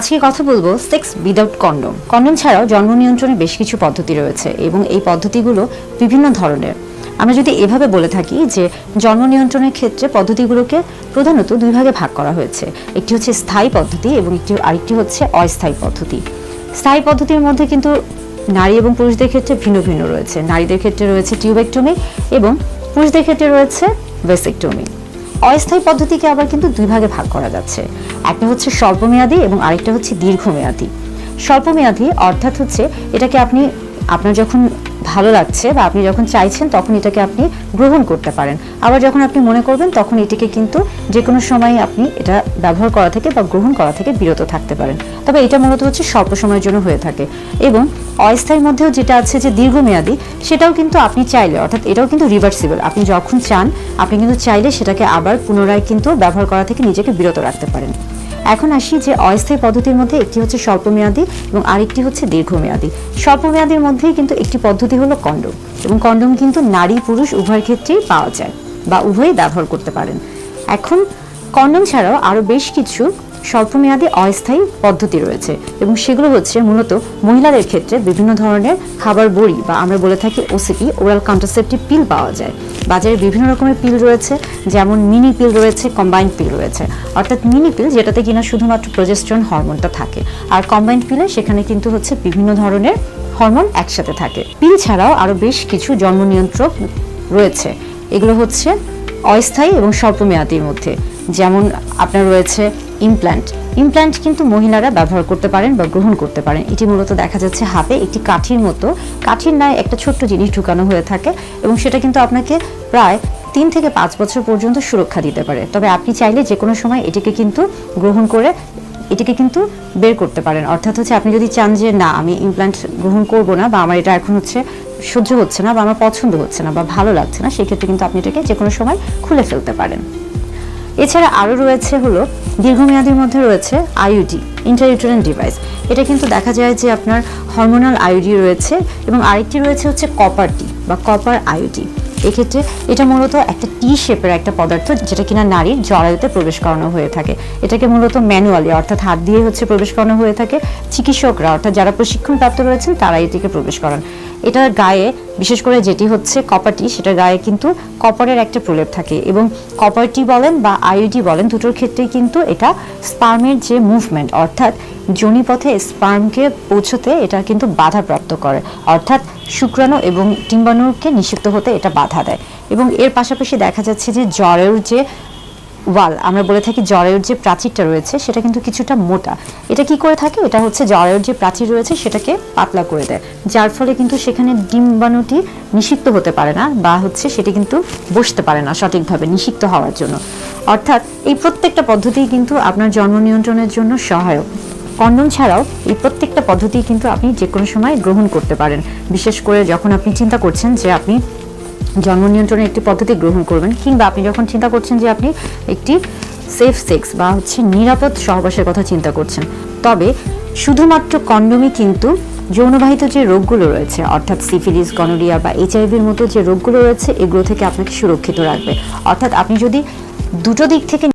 আজকে কথা বলবো সেক্স উইদাউট কন্ডম। কন্ডম ছাড়াও জন্ম নিয়ন্ত্রণে বেশ কিছু পদ্ধতি রয়েছে এবং এই পদ্ধতিগুলো বিভিন্ন ধরনের। আমরা যদি এভাবে বলে থাকি যে জন্ম নিয়ন্ত্রণের ক্ষেত্রে পদ্ধতিগুলোকে প্রধানত দুই ভাগে ভাগ করা হয়েছে। একটি হচ্ছে স্থায়ী পদ্ধতি এবং আরেকটি হচ্ছে অস্থায়ী পদ্ধতি। স্থায়ী পদ্ধতির মধ্যে কিন্তু নারী এবং পুরুষদের ক্ষেত্রে ভিন্ন ভিন্ন রয়েছে। নারীদের ক্ষেত্রে রয়েছে টিউবেক্টমি এবং পুরুষদের ক্ষেত্রে রয়েছে ভেসেক্টমি। অস্থায়ী পদ্ধতিকে আবার কিন্তু দুই ভাগে ভাগ করা যাচ্ছে। একটা হচ্ছে স্বল্পমেয়াদী এবং আরেকটা হচ্ছে দীর্ঘমেয়াদী। স্বল্পমেয়াদী অর্থাৎ হচ্ছে এটাকে আপনি আপনার যখন ভালো লাগছে বা আপনি যখন চাইছেন তখন এটাকে আপনি গ্রহণ করতে পারেন, আবার যখন আপনি মনে করবেন তখন এটাকে কিন্তু যে কোনো সময় আপনি এটা ব্যবহার করা থেকে বা গ্রহণ করা থেকে বিরত থাকতে পারেন। তবে এটা মূলত হচ্ছে স্বল্প সময়ের জন্য হয়ে থাকে। এবং অস্থায়ীর মধ্যেও যেটা আছে যে দীর্ঘমেয়াদী, সেটাও কিন্তু আপনি চাইলে, অর্থাৎ এটাও কিন্তু রিভার্সিবল, আপনি যখন চান আপনি কিন্তু চাইলে সেটাকে আবার পুনরায় কিন্তু ব্যবহার করা থেকে নিজেকে বিরত রাখতে পারেন। এখন আসি যে অস্থায়ী পদ্ধতির মধ্যে একটি হচ্ছে স্বল্পমেয়াদী এবং আরেকটি হচ্ছে দীর্ঘমেয়াদী। স্বল্পমেয়াদীর মধ্যেই কিন্তু একটি পদ্ধতি হলো কন্ডম, এবং কন্ডম কিন্তু নারী পুরুষ উভয়ের ক্ষেত্রেই পাওয়া যায় বা উভয়ই ব্যবহার করতে পারেন। এখন কন্ডম ছাড়াও আরও বেশ কিছু স্বল্পমেয়াদী অস্থায়ী পদ্ধতি রয়েছে এবং সেগুলো হচ্ছে মূলত মহিলাদের ক্ষেত্রে বিভিন্ন ধরনের খাবার বড়ি বা আমরা বলে থাকি ওসিপি, ওরাল কন্ট্রাসেপটিভ পিল পাওয়া যায়। বাজারে বিভিন্ন রকমের পিল রয়েছে, যেমন মিনি পিল রয়েছে, কম্বাইন্ড পিল রয়েছে। অর্থাৎ মিনি পিল যেটাতে কিনা শুধুমাত্র প্রজেস্টেরন হরমোনটা থাকে, আর কম্বাইন্ড পিলে সেখানে কিন্তু হচ্ছে বিভিন্ন ধরনের হরমোন একসাথে থাকে। পিল ছাড়াও আরও বেশ কিছু জন্ম নিয়ন্ত্রক রয়েছে। এগুলো হচ্ছে অস্থায়ী এবং স্বল্পমেয়াদীর মধ্যে। যেমন আপনার রয়েছে ইমপ্ল্যান্ট কিন্তু মহিলারা ব্যবহার করতে পারেন বা গ্রহণ করতে পারেন। এটি মূলত দেখা যাচ্ছে হাতে একটি কাঠির মতো, কাঠির ন্যায় একটা ছোট্ট জিনিস ঢুকানো হয়ে থাকে এবং সেটা কিন্তু আপনাকে প্রায় 3 থেকে 5 বছর পর্যন্ত সুরক্ষা দিতে পারে। তবে আপনি চাইলে যে কোনো সময় এটিকে কিন্তু গ্রহণ করে এটিকে কিন্তু বের করতে পারেন। অর্থাৎ হচ্ছে আপনি যদি চান যে না আমি ইমপ্ল্যান্ট গ্রহণ করব না, বা আমার এটা এখন হচ্ছে সহ্য হচ্ছে না, বা আমার পছন্দ হচ্ছে না, বা ভালো লাগছে না, সেক্ষেত্রে কিন্তু আপনি এটাকে যে কোনো সময় খুলে ফেলতে পারেন। এছাড়া আরও রয়েছে হলো দীর্ঘমেয়াদীর মধ্যে রয়েছে আইইউডি, ইন্ট্রাইউটেরাইন ডিভাইস। এটা কিন্তু দেখা যায় যে আপনার হরমোনাল আইইউডি রয়েছে এবং আরেকটি রয়েছে হচ্ছে কপার টি বা কপার আইইউডি। এক্ষেত্রে এটা মূলত একটা টি শেপের একটা পদার্থ, যেটা কিনা নারীর জরায়ুতে প্রবেশ করানো হয়ে থাকে। এটাকে মূলত ম্যানুয়ালি অর্থাৎ হাত দিয়ে হচ্ছে প্রবেশ করানো হয়ে থাকে। চিকিৎসকরা অর্থাৎ যারা প্রশিক্ষণপ্রাপ্ত রয়েছেন তারা এটিকে প্রবেশ করান। এটার গায়ে বিশেষ করে যেটি হচ্ছে কপারটি, সেটার গায়ে কিন্তু কপারের একটা প্রলেপ থাকে এবং কপারটি বলেন বা আইইউডি বলেন, দুটোর ক্ষেত্রেই কিন্তু এটা স্পার্মের যে মুভমেন্ট অর্থাৎ যোনিপথে স্পার্মকে পৌঁছতে এটা কিন্তু বাধাপ্রাপ্ত করে, অর্থাৎ শুক্রাণু এবং ডিম্বাণুকে নিষিক্ত হতে এটা বাধা দেয়। এবং এর পাশাপাশি দেখা যাচ্ছে যে জরায়ুর যে ওয়াল, আমরা বলে থাকি জরায়ুর যে প্রাচীরটা রয়েছে সেটা কিন্তু কিছুটা মোটা। এটা কি করে থাকে, এটা হচ্ছে জরায়ুর যে প্রাচীর রয়েছে সেটাকে পাতলা করে দেয়, যার ফলে কিন্তু সেখানে ডিম্বাণুটি নিষিক্ত হতে পারে না, বা হচ্ছে সেটি কিন্তু বসতে পারে না সঠিকভাবে নিষিক্ত হওয়ার জন্য। অর্থাৎ এই প্রত্যেকটা পদ্ধতি কিন্তু আপনার জন্ম নিয়ন্ত্রণের জন্য সহায়ক। কন্ডম ছাড়াও এই প্রত্যেকটা পদ্ধতি কিন্তু আপনি যে কোনো সময় গ্রহণ করতে পারেন, বিশেষ করে যখন আপনি চিন্তা করছেন যে আপনি জন্ম নিয়ন্ত্রণের একটি পদ্ধতি গ্রহণ করবেন, কিংবা আপনি যখন চিন্তা করছেন যে আপনি একটি সেফ সেক্স বা হচ্ছে নিরাপদ সহবাসের কথা চিন্তা করছেন। তবে শুধুমাত্র কন্ডমই কিন্তু যৌনবাহিত যে রোগগুলো রয়েছে অর্থাৎ সিফিলিস, গনোরিয়া বা এইচআইভির মতো যে রোগগুলো রয়েছে এগুলো থেকে আপনাকে সুরক্ষিত রাখবে। অর্থাৎ আপনি যদি দুটো দিক থেকে